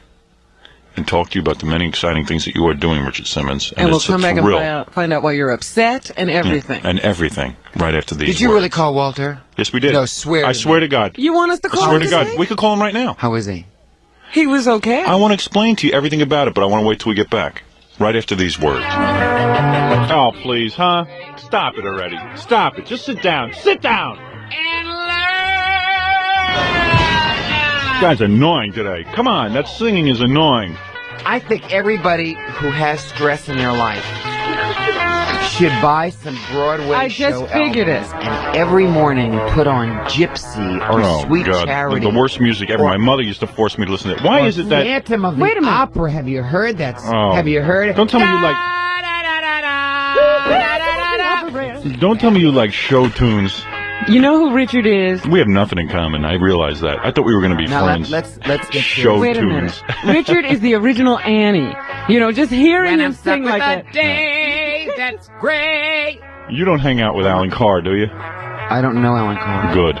and talk to you about the many exciting things that you are doing, Richard Simmons. And we'll it's come a back thrill. and find out why you're upset and everything. And everything right after these Did you words. really call Walter? Yes, we did. No, swear I to swear me. to God. You want us to I call swear him to God. today? We could call him right now. How is he? He was okay. I want to explain to you everything about it, but I want to wait till we get back. Right after these words. Oh, please, huh? Stop it already. Stop it. Just sit down. Sit down! This guy's annoying today. Come on, that singing is annoying. I think everybody who has stress in their life should buy some Broadway I just show figured albums it. and every morning put on Gypsy or Oh, Sweet God. Charity. The worst music ever. Or- My mother used to force me to listen to it. Why is it that... Phantom of Wait a the minute. Opera. Have you heard that? Oh. Have you heard it? Don't tell me you like... Don't tell me you like show tunes. You know who Richard is? We have nothing in common. I realize that. I thought we were going to be Now friends. let's get to Show Wait a tunes. minute. Richard is the original Annie. You know, just hearing When him I'm stuck sing with like a that. day that's great. You don't hang out with Alan Carr, do you? I don't know Alan Carr. Good.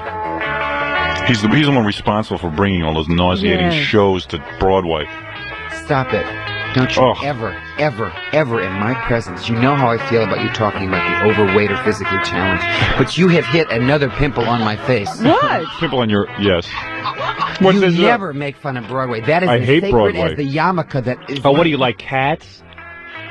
He's the one responsible for bringing all those nauseating Yes. shows to Broadway. Stop it. Don't you Oh. ever in my presence. You know how I feel about you talking about the overweight or physically challenged. But you have hit another pimple on my face. What? People on your yes. What You is that? never make fun of Broadway. That is I as hate sacred Broadway. as the yarmulke that is. Oh, what do you like, cats?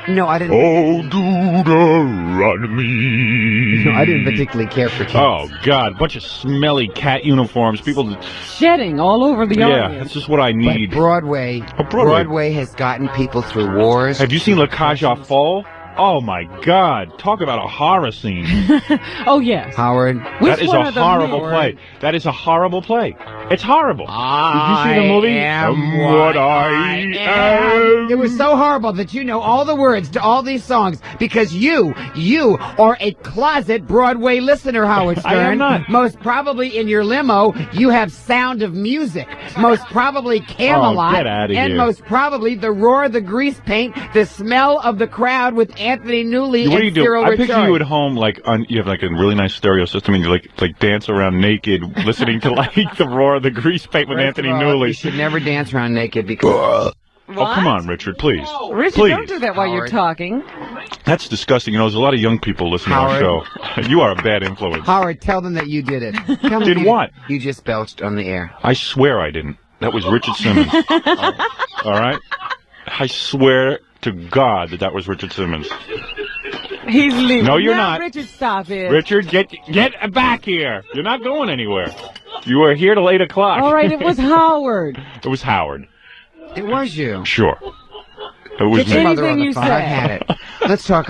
No, I didn't. Oh, do the run me. No, I didn't particularly care for kids. Oh God, bunch of smelly cat uniforms. People. Shedding all over the Yeah, audience. that's just what I But need. Broadway, Oh, Broadway. Broadway has gotten people through wars. Have you seen La Cage aux Folles? Oh my God! Talk about a horror scene. Oh, yes. Howard? Which That is one a of the horrible men- play. That is a horrible play. It's horrible. Did you see the I movie? am what I am. It was so horrible that you know all the words to all these songs because you are a closet Broadway listener, Howard Stern. I am not. Most probably in your limo, you have Sound of Music. Most probably Camelot. Oh, get outta and here. most probably the roar of the grease paint, the smell of the crowd with Anthony Newley What do you and do? Cyril I picture Richard. you at home, like you have like a really nice stereo system, and you like dance around naked, listening to like the roar of the grease paint with First Anthony of all, Newley. You should never dance around naked because Oh, come on, Richard, please. Richard, Please. don't do that while you're Howard. talking. That's disgusting. You know, there's a lot of young people listening to our show. You are a bad influence. Howard, tell them that you did it. Tell them Did you, what? You just belched on the air. I swear I didn't. That was Richard Simmons. All right? I swear to God that was Richard Simmons. He's leaving. No, you're Now, not. Richard, stop it. Richard, get back here. You're not going anywhere. You are here till 8 o'clock. All right, it was Howard. It was Howard. It was you. Sure. It was Get your me. mother on Anything the you phone. said. I've had it. Let's talk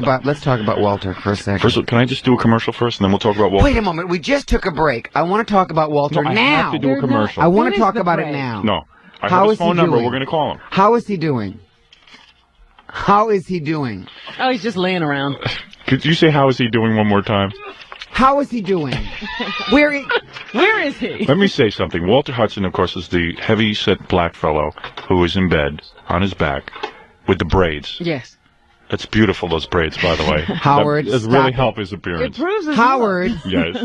about Walter for a second. First, can I just do a commercial first, and then we'll talk about Walter? Wait a moment. We just took a break. I want to talk about Walter No, I now. have to do a You're not- commercial. I want to Finish talk the about break. it now. No. I How have his is he phone number. doing? We're going to call him. How is he doing? How is he doing? Oh, he's just laying around. Could you say how is he doing one more time? How is he doing? Where? Where is he? Let me say something. Walter Hudson, of course, is the heavy-set black fellow who is in bed on his back with the braids. Yes. That's beautiful, those braids, by the way. Howard, That does stop really it. help his It appearance. proves his Howard. Yes.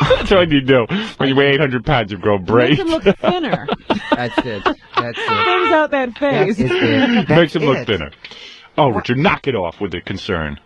That's what you do. When you weigh 800 pounds, you grow look. braids. Makes him look thinner. That's it. That's it. Thins out that face. That is it. Makes him That's look it. thinner. Oh, Richard, knock it off with the concern.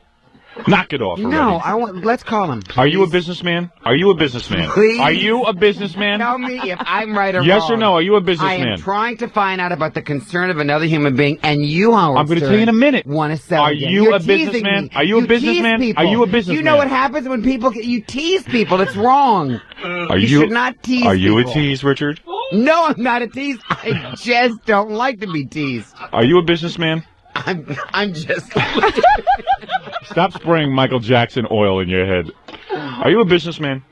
Knock it off already. No, I want. Let's call him. Are you a Please. businessman? Are you a businessman? Please. Are you a businessman? Tell me if I'm right or wrong. Yes or no? Are you a I businessman? am trying to find out about the concern of another human being, and you, Howard I'm going to Stern, tell you in a minute. Want to sell Are again. you You're a teasing businessman? me. Are you a tease businessman? people. Are you a businessman? You know what happens when people you tease people? It's wrong. Are You should not tease Are you people. a tease, Richard? No, I'm not a tease. I just don't like to be teased. Are you a businessman? I'm just. Stop spraying Michael Jackson oil in your head. Are you a businessman?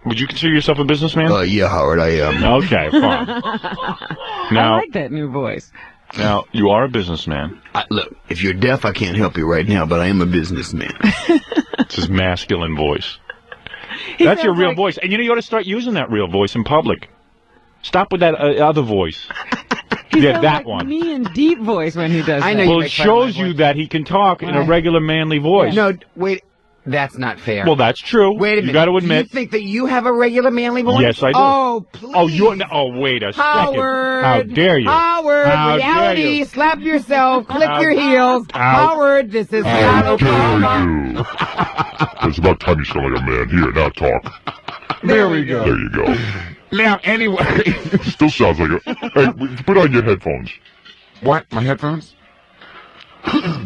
Would you consider yourself a businessman? Yeah, Howard, I am. Okay, fine. I Now, like that new voice. now you are a businessman. Look, if you're deaf, I can't help you right now, but I am a businessman. It's his masculine voice. That's your sounds real like- voice, and you ought to start using that real voice in public. Stop with that other voice. He Yeah, sounds that like one. me in deep voice when he does I that. know you Well, it make fun of my shows you voice. that he can talk in a Right. regular manly voice. No, wait. That's not fair. Well, that's true. wait a minute. You got to Do admit. you think that you have a regular manly voice? Yes, I do. Oh, please. Oh, you're. Oh, wait a second. Howard. How dare you? Howard, How dare reality, you? slap yourself, click How- your heels. How- Howard, this is How Howard. dare you? It's about time you sound like a man. Here, now talk. There we go. There you go. Now, anyway. Still sounds like a... Hey, put on your headphones. What? My headphones?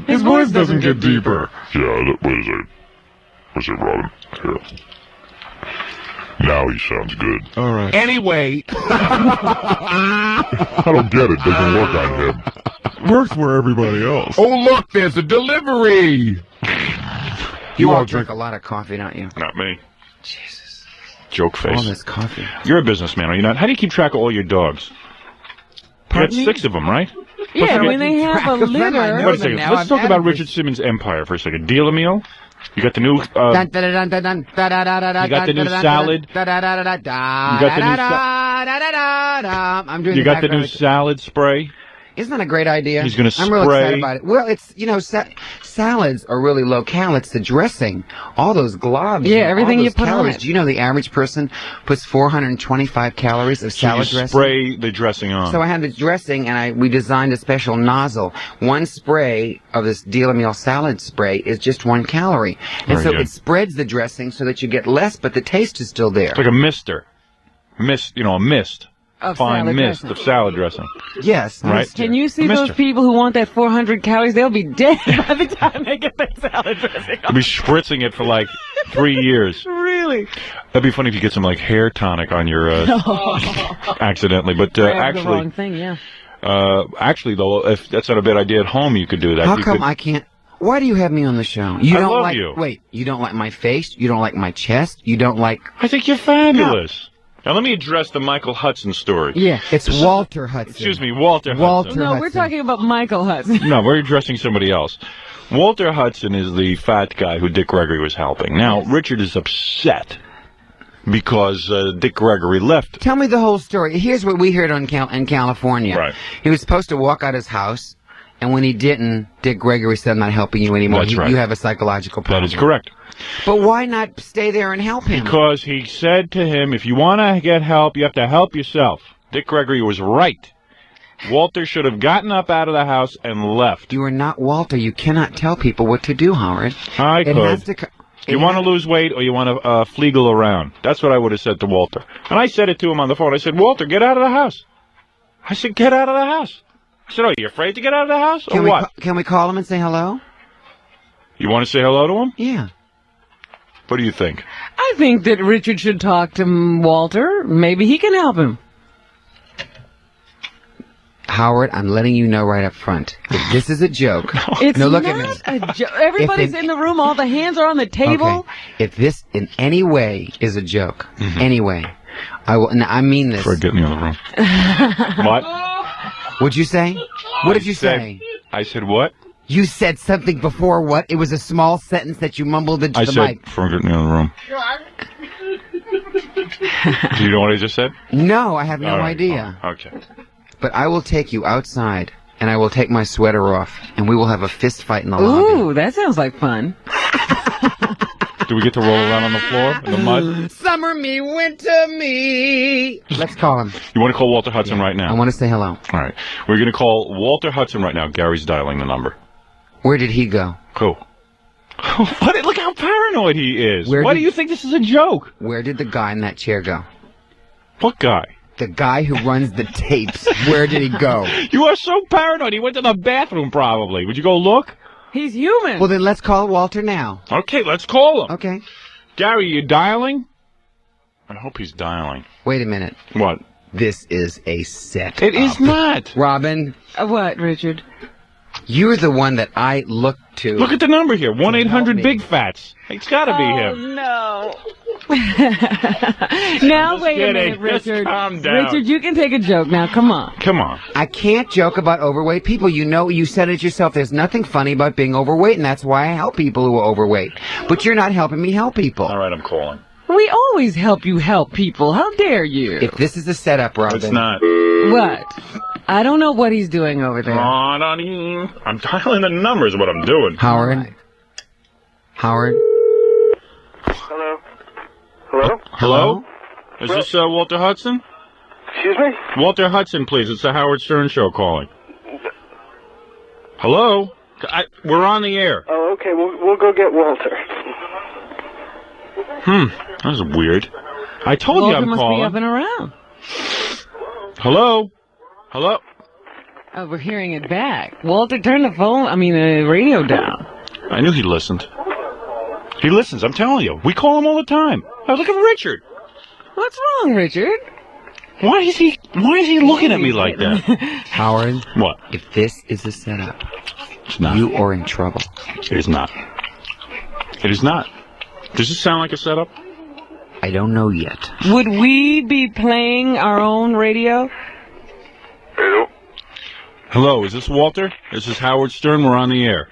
His voice doesn't get deeper. Yeah, wait a second. What's it, Robin? Here. Now he sounds good. All right. Anyway. I don't get it. Doesn't work on him. Works for everybody else. Oh, look, there's a delivery. You all drink a lot of coffee, don't you? Not me. Jesus. Joke All face. this coffee. You're a businessman, are you not? How do you keep track of all your dogs? You got 6 of them, right? Yeah, when they have track a of them, I litter. know. Wait a second. now Let's I've talk had about them for- Richard Simmons' empire for a second. Deal-a-meal? You got the new. You got the new salad. You I'm doing. You got the new salad spray. Isn't that a great idea? He's going to I'm really excited spray. about it. Well, it's, salads are really low-cal. It's the dressing. All those globs. Yeah, everything all you those put on calories. it. Do you know the average person puts 425 calories of So salad you dressing? spray the dressing on. So I had the dressing, and we designed a special nozzle. One spray of this Deal-A-Meal salad spray is just 1 calorie. And Very so good. it spreads the dressing so that you get less, but the taste is still there. It's like a mister. A mist. Of Fine salad mist dressing. of salad dressing. Yes. Right. mister. Can you see Mister. those people who want that 400 calories? They'll be dead by the time they get their salad dressing. You'll be spritzing it for like 3 years. Really? That'd be funny if you get some like hair tonic on your accidentally. But Grab the wrong thing, yeah. actually though, if that's not a bad idea at home, you could do that. How You come could- I can't? Why do you have me on the show? You I don't love like. you. Wait, you don't like my face? You don't like my chest? You don't like? I think you're fabulous. Now let me address the Michael Hudson story. Yeah. It's Walter Hudson. Excuse me, Walter Walter. Hudson. No, we're Hudson. talking about Michael Hudson. No, we're addressing somebody else. Walter Hudson is the fat guy who Dick Gregory was helping. Now, Richard is upset because Dick Gregory left. Tell me the whole story. Here's what we heard in California. Right. He was supposed to walk out his house, and when he didn't, Dick Gregory said, "I'm not helping you anymore. That's right. You have a psychological problem." That is correct. But why not stay there and help him? Because he said to him, if you want to get help, you have to help yourself. Dick Gregory was right. Walter should have gotten up out of the house and left. You are not Walter. You cannot tell people what to do, Howard. I It could. has to. You want to lose weight or you want to fleagle around? That's what I would have said to Walter. And I said it to him on the phone. I said, Walter, get out of the house. I said, get out of the house. I said, oh, you afraid to get out of the house or what? Can we call him and say hello? You want to say hello to him? Yeah. What do you think? I think that Richard should talk to Walter. Maybe he can help him. Howard, I'm letting you know right up front. If this is a joke, It's no, look not at me. a joke. Everybody's If in the room. All the hands are on the table. Okay. If this in any way is a joke, anyway, I will. Now, I mean this. Before I get in the other room. What? What'd you say? What did you said- say? I said what? You said something before what? It was a small sentence that you mumbled into I the said mic. before I get in the other room. Do you know what I just said? No, I have no All right. idea. Oh, okay. But I will take you outside, and I will take my sweater off, and we will have a fist fight in the lobby. Ooh, that sounds like fun. Do we get to roll around on the floor in the mud? Summer me, winter me. Let's call him. You want to call Walter Hudson right now? I want to say hello. All right. We're going to call Walter Hudson right now. Gary's dialing the number. Where did he go? Who? What? Look how paranoid he is. Where Why did- do you think this is a joke? Where did the guy in that chair go? What guy? The guy who runs the tapes. Where did he go? You are so paranoid. He went to the bathroom probably. Would you go look? He's human. Well, then let's call Walter now. Okay, let's call him. Okay. Gary, you dialing? I hope he's dialing. Wait a minute. What? This is a set. It is not. Robin, What, Richard? you're the one that I look to. Look at the number here. 1-800 me. Big Fats. It's got to be him. No. Now just wait a kidding. minute, Just Richard. calm down. Richard, you can take a joke now. Come on. Come on. I can't joke about overweight people. You know, you said it yourself. There's nothing funny about being overweight, and that's why I help people who are overweight. But you're not helping me help people. All right, I'm calling. We always help you help people. How dare you? If this is a setup, Robin. It's not. What? I don't know what he's doing over there. I'm dialing the numbers is what I'm doing. Howard. Howard. Hello? Hello? Hello? Is this Walter Hudson? Excuse me? Walter Hudson, please. It's the Howard Stern Show calling. Hello? We're on the air. Oh, okay. We'll go get Walter. That was weird. I told Walter you I'm must calling. be up and around. Hello? Hello? Oh, we're hearing it back. Walter, turn the radio down. I knew he listened. He listens, I'm telling you. We call him all the time. Oh, look at Richard. What's wrong, Richard? Why is he looking at me like that? Howard. What? If this is a setup, It's not. you are in trouble. It is not. It is not. Does this sound like a setup? I don't know yet. Would we be playing our own radio? Hello? Hello, is this Walter? This is Howard Stern. We're on the air.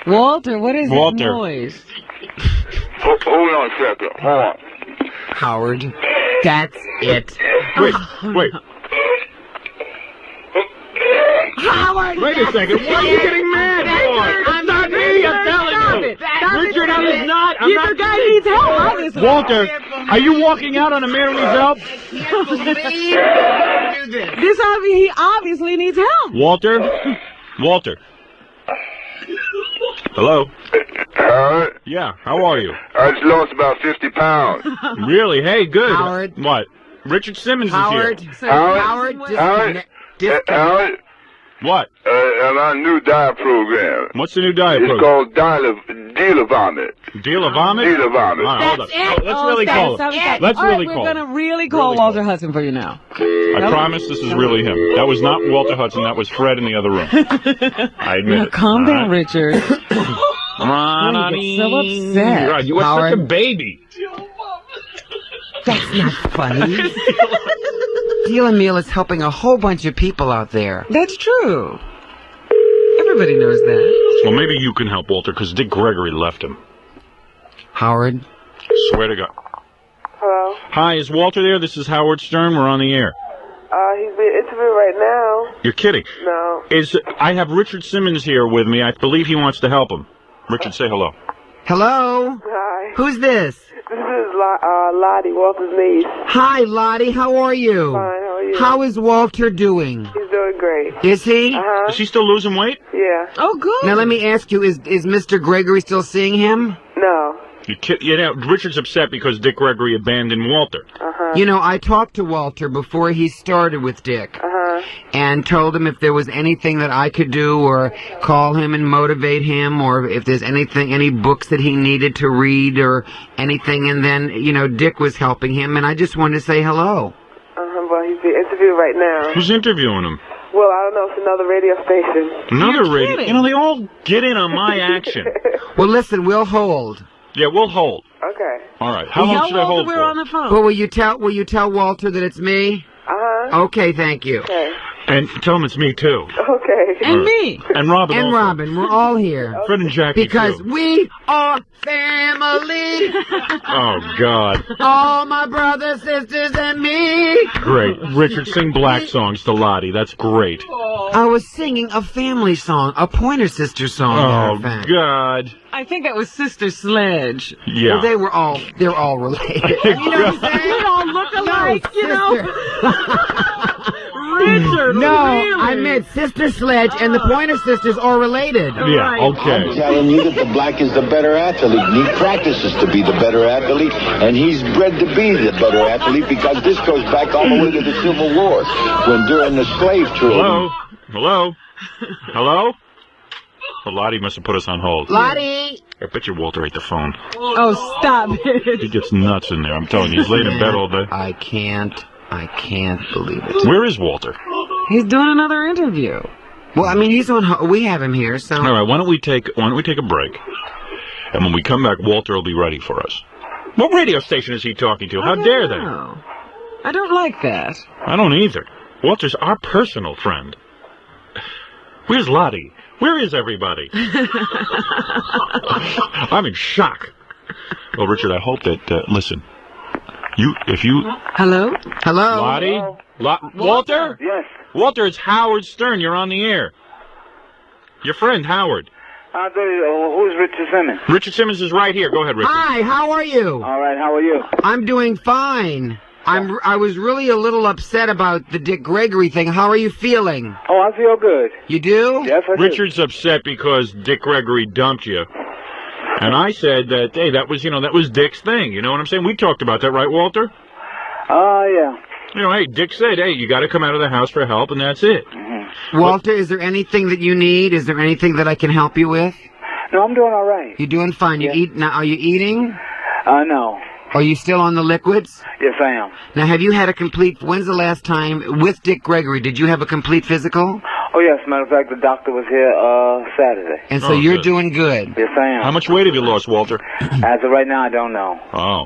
Walter, what is that Walter. noise? Hold on a second. Hold on. Howard, that's it. Wait. Howard! Wait a second. What are you getting mad for? I'm not me. I'm telling you. Richard, I'm not. I'm not. The guy needs help, obviously. Walter, are you walking out on a man who needs help? He obviously needs help. Walter. Hello? Howard, Yeah, how are you? I just lost about 50 pounds. Really? Hey, good. Howard. What? Richard Simmons Howard, is here. Howard, Howard, Howard, What? I'm on a new diet program. What's the new diet It's program? called Dealer Vomit. Deal of vomit? Dealer Vomit. All right, hold on. Let's really call him. Let's All right, really call we're him. going to really call Walter Hudson for you now. I promise this is really him. That was not Walter Hudson. That was Fred in the other room. I admit Now, it. calm All down, right? Richard. You get so upset. God, you were such a Howard. baby. That's not funny. Deal Meal is helping a whole bunch of people out there. That's true. Everybody knows that. Well, maybe you can help Walter, because Dick Gregory left him. Howard, Swear to God. Hello? Hi, is Walter there? This is Howard Stern. We're on the air. He's being interviewed right now. You're kidding. No. I have Richard Simmons here with me. I believe he wants to help him. Richard, say hello. hello? Hi. Who's this? This is Lottie, Walter's niece. Hi, Lottie, how are you? Fine, how are you? How is Walter doing? He's doing great. Is he? Uh-huh. Is he still losing weight? Yeah. Oh, good. Now let me ask you, is Mr. Gregory still seeing him? No. You know, Richard's upset because Dick Gregory abandoned Walter. Uh-huh. You know, I talked to Walter before he started with Dick. Uh-huh. And told him if there was anything that I could do or call him and motivate him or if there's any books that he needed to read or anything. And then, you know, Dick was helping him and I just wanted to say hello. Uh-huh. Well, he's being interviewed right now. Who's interviewing him? Well, I don't know. It's another radio station. Another You're radio. kidding. You know, they all get in on my action. Well, listen, we'll hold. Yeah, we'll hold. Okay. All right. How long Tell should I Walter hold we're for? on the phone. Well, will you tell Walter that it's me? Uh-huh. Okay, thank you. Okay. And tell him it's me, too. Okay. And me. And Robin And also. Robin, we're all here. Fred and Jackie, Because too. we are family. Oh, God. All my brothers, sisters, and me. Great. Richard, sing black songs to Lottie. That's great. I was singing a family song, a Pointer Sisters song, matter Oh, of fact. God. I think that was Sister Sledge. Yeah. Well, they're all related. You know what I'm saying? We all look alike, you know? Richard, No, really? I meant Sister Sledge and the Pointer Sisters are related. Yeah, I'm okay. telling you that the black is the better athlete, and he practices to be the better athlete, and he's bred to be the better athlete because this goes back all the way to the Civil War, when during the slave trade. Hello? Hello? Hello? Well, Lottie must have put us on hold. Lottie! I bet you Walter ate the phone. Oh, stop He it. gets nuts in there. I'm telling you, he's laid in bed all day. I can't believe it. Where is Walter? He's doing another interview. Well, I mean, we have him here, so. All right, why don't we take a break? And when we come back, Walter will be ready for us. What radio station is he talking to? How dare they? No. I don't like that. I don't either. Walter's our personal friend. Where's Lottie? Where is everybody? I'm in shock. Well, Richard, I hope that, listen, if you, Hello? Hello? Lottie? Walter? Yes. Walter, it's Howard Stern. You're on the air. Your friend, Howard. Who's Richard Simmons? Richard Simmons is right here. Go ahead, Richard. Hi, how are you? All right, how are you? I'm doing fine. I was really a little upset about the Dick Gregory thing. How are you feeling? Oh, I feel good. You do? Yes, I do. Richard's upset because Dick Gregory dumped you. And I said that, hey, that was Dick's thing. You know what I'm saying? We talked about that, right, Walter? Yeah. You know, hey, Dick said, hey, you got to come out of the house for help, and that's it. Walter, is there anything that you need? Is there anything that I can help you with? No, I'm doing all right. You're doing fine. Yeah. Are you eating? No. Are you still on the liquids? Yes, I am. Now, have you had when's the last time, with Dick Gregory, did you have a complete physical? Oh, yes. Matter of fact, the doctor was here, Saturday. And so Oh, you're good. doing good. Yes, I am. How much weight have you lost, Walter? As of right now, I don't know. Oh.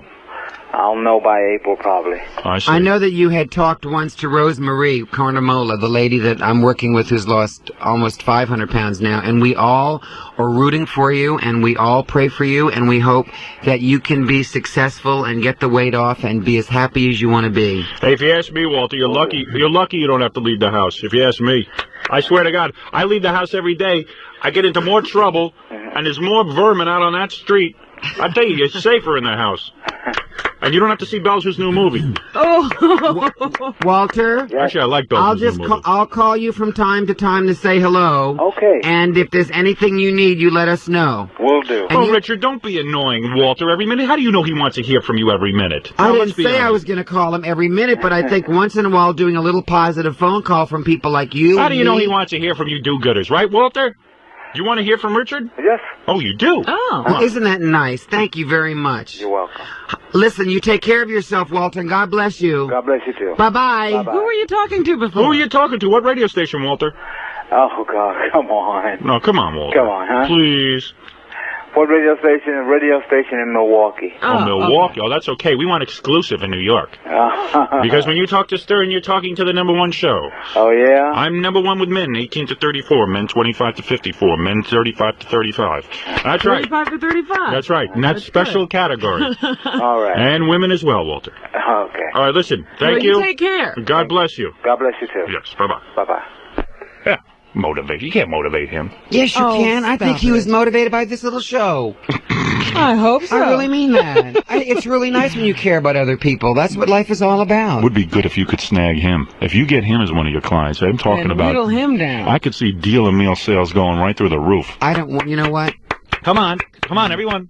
I'll know by April, probably. I see. I know that you had talked once to Rosemarie Carnamola, the lady that I'm working with who's lost almost 500 pounds now, and we all are rooting for you, and we all pray for you, and we hope that you can be successful and get the weight off and be as happy as you want to be. Hey, if you ask me, Walter, you're lucky. You're lucky you don't have to leave the house. If you ask me, I swear to God, I leave the house every day. I get into more trouble, and there's more vermin out on that street. I tell you, it's safer in the house. And you don't have to see Belzer's new movie. Oh. Walter? Actually, I like Belzer's new movie. I'll call you from time to time to say hello. Okay. And if there's anything you need, you let us know. Will do. And Oh, Richard, don't be annoying Walter every minute. How do you know he wants to hear from you every minute? I Now, didn't let's be say I honest. was going to call him every minute, but I think once in a while doing a little positive phone call from people like you. How and do you know me- he wants to hear from you do-gooders, right, Walter? You want to hear from Richard? Yes. Oh, you do? Oh. Well, isn't that nice? Thank you very much. You're welcome. Listen, you take care of yourself, Walter, and God bless you. God bless you, too. Bye-bye. Bye-bye. Who were you talking to before? Who are you talking to? What radio station, Walter? Oh, God, come on. No, come on, Walter. Come on, huh? Please. What radio station? A radio station in Milwaukee. Oh, Milwaukee. Oh, that's okay. We want exclusive in New York. Because when you talk to Stern, you're talking to the #1 show. Oh, yeah? I'm #1 with men, 18 to 34, men 25 to 54, men 35 to 35. That's right. 35 to 35. That's right. And that's special category. All right. And women as well, Walter. Okay. All right, listen. Thank Well, you take care. God bless you. God bless you, too. Yes, bye-bye. Bye-bye. Yeah. Motivate. You can't motivate him. Yes, you Oh, can. I think stop he was it. motivated by this little show. I hope so. I really mean that. It's really nice when you care about other people. That's what life is all about. Would be good if you could snag him. If you get him as one of your clients, I'm talking And about. whittle him down. I could see deal and meal sales going right through the roof. I don't want, you know what? Come on, everyone.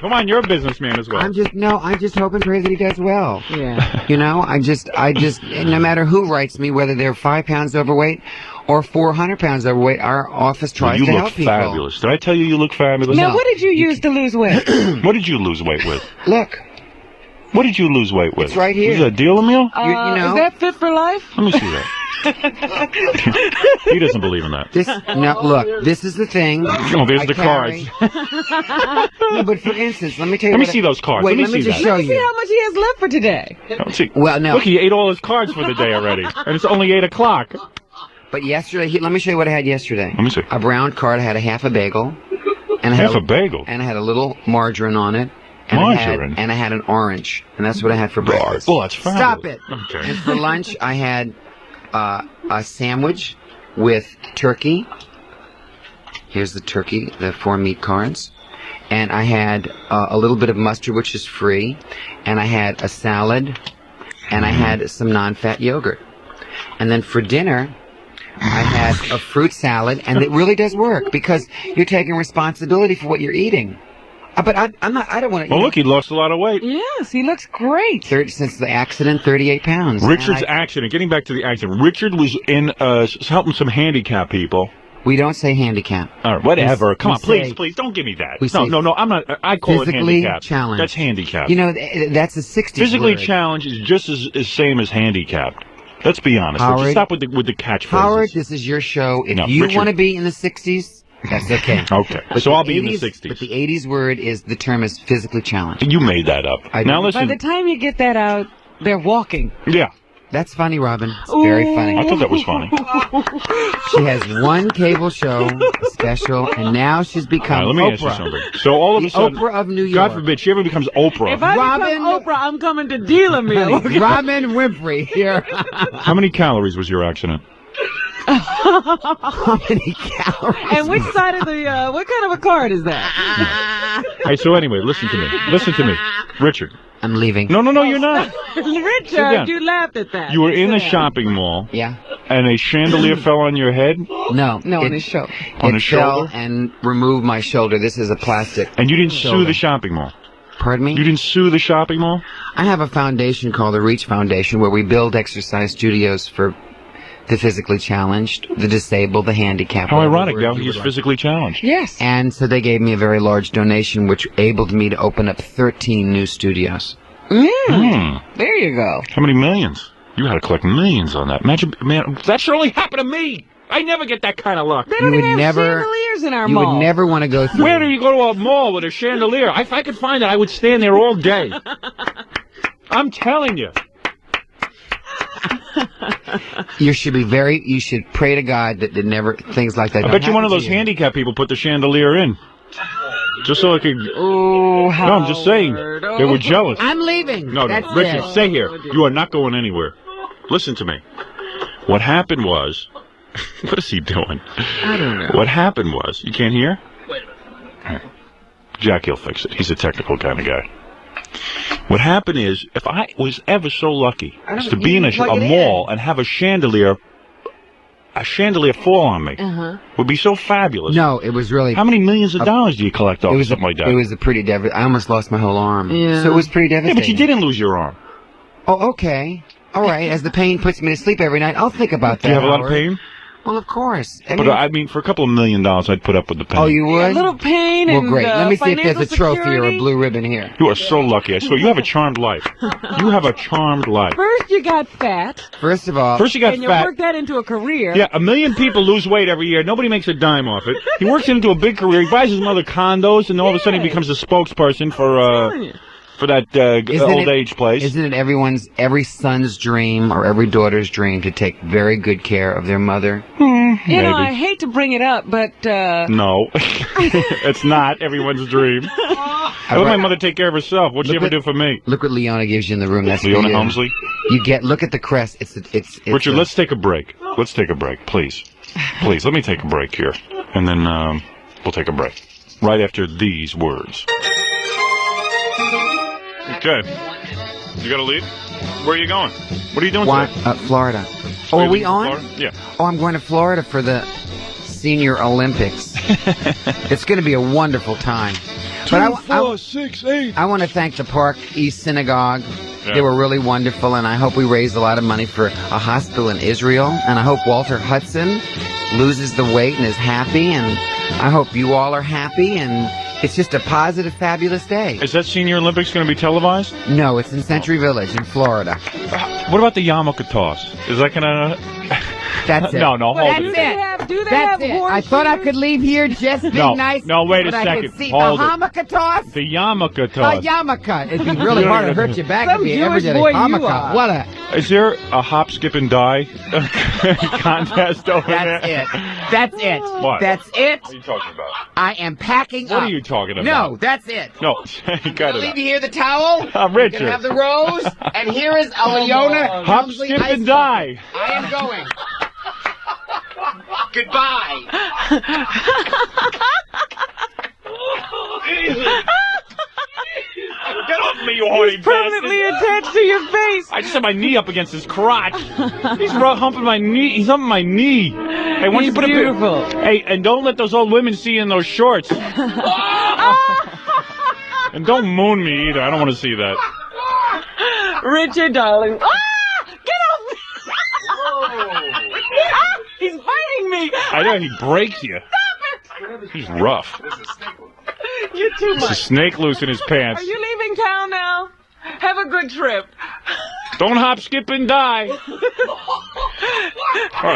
Come on, you're a businessman as well. I'm just hoping and pray that he does well. Yeah. You know, I just, no matter who writes me, whether they're 5 pounds overweight or 400 pounds overweight, our office tries You to look help people. fabulous. Did I tell you look fabulous? Now, what did you use to lose weight? What did you lose weight with? Look, What did you lose weight with? It's right here. Is that deal and meal? you know, Is that fit for life? Let me see that. He doesn't believe in that. look, this is the thing. Oh, there's I the carry. cards. No, but for instance, let me tell you. Let me what see those cards. Wait, Let me let me see just that. show See you. how much he has left for today. Let's see. Well, no. Look, he ate all his cards for the day already, and it's only 8 o'clock. But yesterday, let me show you what I had yesterday. Let me see. A brown card. I had a half a bagel. And I had Half a bagel? And I had a little margarine on it. And Margarine? I had an orange. And that's what I had for breakfast. Well, that's fabulous. Stop it. Okay. And for lunch, I had a sandwich with turkey. Here's the turkey, the 4 meat cards. And I had a little bit of mustard, which is free. And I had a salad. And I had some non-fat yogurt. And then for dinner, I had a fruit salad. And it really does work because you're taking responsibility for what you're eating. But I don't want to. Well, look, he lost a lot of weight. Yes, he looks great. Since the accident, 38 pounds. Richard's accident. Getting back to the accident. Richard was in helping some handicapped people. We don't say handicap. All right, whatever. Come on, say- please, don't give me that. we say No, I'm not. I call it physically handicap. challenged. That's handicap. You know, that's a 60s Physically word. challenged is just as same as handicapped. Let's be honest. Let's Howard- just stop with the catchphrases. Howard, this is your show. If No, you Richard- want to be in the 60s, that's okay. Okay, But so the I'll be in the 80s 60s. But the 80s word is, the term is physically challenged. You made that up. I Now didn't. By listen. the time you get that out, they're walking. Yeah, That's funny, Robin. It's very funny. I thought that was funny. She has one cable show special, and now she's All become right, let me Oprah. ask you something. So all of The a sudden, Oprah of New York. God forbid, she ever becomes Oprah. If I Robin- become Oprah, I'm coming to deal a meal. Robin Winfrey here. How many calories was your accident? How many calories? And which side of the, what kind of a card is that? Hey, so anyway, listen to me. Listen to me. Richard. I'm leaving. No, you're not. Sit down. Richard, you laughed at that. You were in a Sit down. shopping mall, Yeah. and a chandelier fell on your head, No. No, it, on his show. On it his fell shoulder? and removed my shoulder. This is a plastic. and you didn't sue Shoulder. the shopping mall. Pardon me? You didn't sue the shopping mall? I have a foundation called the Reach Foundation where we build exercise studios for the physically challenged, the disabled, the handicapped. How whatever ironic. word Now you he is would like. physically challenged. Yes. And so they gave me a very large donation, which enabled me to open up 13 new studios. There you go. How many millions? You had to collect millions on that. Imagine, man, that should only happen to me. I never get that kind of luck. They don't You even would have never- chandeliers in our You mall. would never want to go through. Where do you go to a mall with a chandelier? If I could find it, I would stand there all day. I'm telling you. You should pray to God that never things like that. I bet you one of those handicapped people put the chandelier in. Just so I could... Oh, Howard. No, I'm just saying. They were jealous. I'm leaving. No, That's Richard, it. stay here. You are not going anywhere. Listen to me. What happened was... What is he doing? I don't know. What happened was... You can't hear? Wait a minute. Jackie will fix it. He's a technical kind of guy. What happened is, if I was ever so lucky as to be in a mall and have a chandelier fall on me, would be so fabulous. No, it was really... How many millions of dollars do you collect off something like that? It was a pretty I almost lost my whole arm. Yeah. So it was pretty devastating. Yeah, but you didn't lose your arm. Oh, okay. All right. As the pain puts me to sleep every night, I'll think about that. Do you have a lot of Howard. pain? Well, of course. But I mean, for a couple of $1 million, I'd put up with the pain. Oh, you would? A little pain well, and great. Let me see if there's a financial trophy or a security. blue ribbon here. You are so lucky. I swear, you have a charmed life. You have a charmed life. First you got fat, First of all, First you got and you fat. worked that into a career. Yeah, 1 million people lose weight every year. Nobody makes a dime off it. He works into a big career. He buys his mother condos, and all of a sudden he becomes a spokesperson for that old age place. Isn't it every son's dream or every daughter's dream to take very good care of their mother? You know, I hate to bring it up, but No, it's not everyone's dream. I let my mother take care of herself. What'd she ever do for me? Look what Leona gives you in the room. That's Leona for you. Helmsley? Look at the crest. It's Richard, let's take a break. Let's take a break, please. Please, let me take a break here. And then we'll take a break. Right after these words. Okay. You gotta leave? Where are you going? What are you doing today? Florida. Oh, are we on? Florida? Yeah. Oh, I'm going to Florida for the Senior Olympics. It's going to be a wonderful time. 2, 4, 6, 8. I want to thank the Park East Synagogue. Yeah. They were really wonderful, and I hope we raised a lot of money for a hospital in Israel. And I hope Walter Hudson loses the weight and is happy. And I hope you all are happy. And it's just a positive, fabulous day. Is that Senior Olympics going to be televised? No, it's in Century Village in Florida. What about the yarmulke toss? Is that going to... That's it. No, hold That's it. Do they That's have it. horse I thought I shoes? could leave here just being nice. No, wait a but I second. could see Hold the it. yarmulke toss. The yarmulke A toss. yarmulke. It'd be really hard to hurt your back Some if you ever Jewish did a boy you yarmulke. are. What a... Is there a hop, skip, and die contest over That's there? it. That's it. What? That's it. What are you talking about? I am packing What up. are you talking about? No, that's it. No, you got I'll leave it. you here the towel. I'm You Richard. can have the rose. And here is a Leona Hop, Helmsley skip, ice and die. bucket. I am going. Goodbye. Get off me, you horny Permanently bastard. attached to your face. I just had my knee up against his crotch. He's humping my knee. He's humping my knee. Hey, why don't you He's put beautiful. a Hey, and don't let those old women see you in those shorts. And don't moon me either. I don't want to see that. Richard, darling. Get off me! He's biting me. I know he breaks you. Stop it! He's rough. You're too There's a much. snake loose in his pants. Are you leaving town now? Have a good trip. Don't hop, skip, and die. Oh,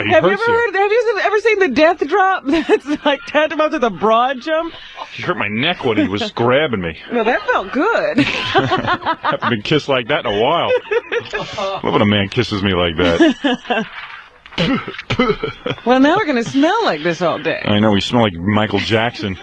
he Have you hurts ever seen the death drop? That's like tantamount to the broad jump. He hurt my neck when he was grabbing me. Well, that felt good. Haven't been kissed like that in a while. Love when a man kisses me like that. Well, now we're going to smell like this all day. I know, we smell like Michael Jackson.